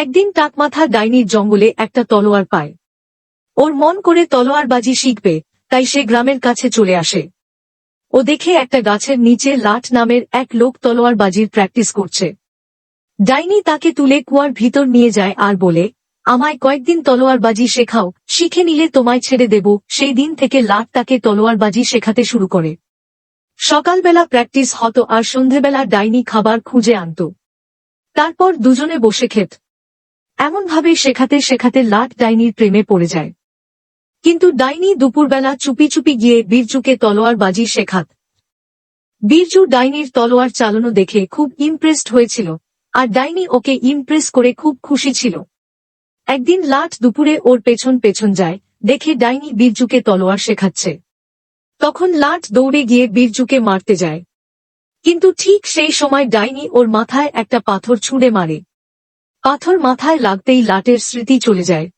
একদিন টাকমাথা ডাইনির জঙ্গলে একটা তলোয়ার পায়। ওর মন করে তলোয়ারবাজি শিখবে, তাই সে গ্রামের কাছে চলে আসে। ও দেখে একটা গাছের নিচে লাট নামের এক লোক তলোয়ারবাজির প্র্যাকটিস করছে। ডাইনি তাকে তুলে কুয়ার ভিতর নিয়ে যায় আর বলে, আমায় কয়েকদিন তলোয়ারবাজি শেখাও, শিখে নিলে তোমায় ছেড়ে দেব। সেই দিন থেকে লাট তাকে তলোয়ারবাজি শেখাতে শুরু করে। সকালবেলা প্র্যাকটিস হতো আর সন্ধেবেলা ডাইনি খাবার খুঁজে আনত। তারপর দুজনে বসে খেত। এমনভাবে শেখাতে শেখাতে লাট ডাইনির প্রেমে পড়ে যায়। কিন্তু ডাইনি দুপুরবেলা চুপি চুপি গিয়ে বীরজুকে তলোয়ারবাজি শেখাত। বীরজু ডাইনির তলোয়ার চালানো দেখে খুব ইমপ্রেসড হয়েছিল, আর ডাইনি ওকে ইমপ্রেস করে খুব খুশি ছিল। একদিন লাট দুপুরে ওর পেছন পেছন যায়, দেখে ডাইনি বীরজুকে তলোয়ার শেখাচ্ছে। তখন লাট দৌড়ে গিয়ে বীরজুকে মারতে যায়। কিন্তু ঠিক সেই সময় ডাইনি ওর মাথায় একটা পাথর ছুঁড়ে মারে। পাথর মাথায় লাগতেই লাটের স্মৃতি চলে যায়।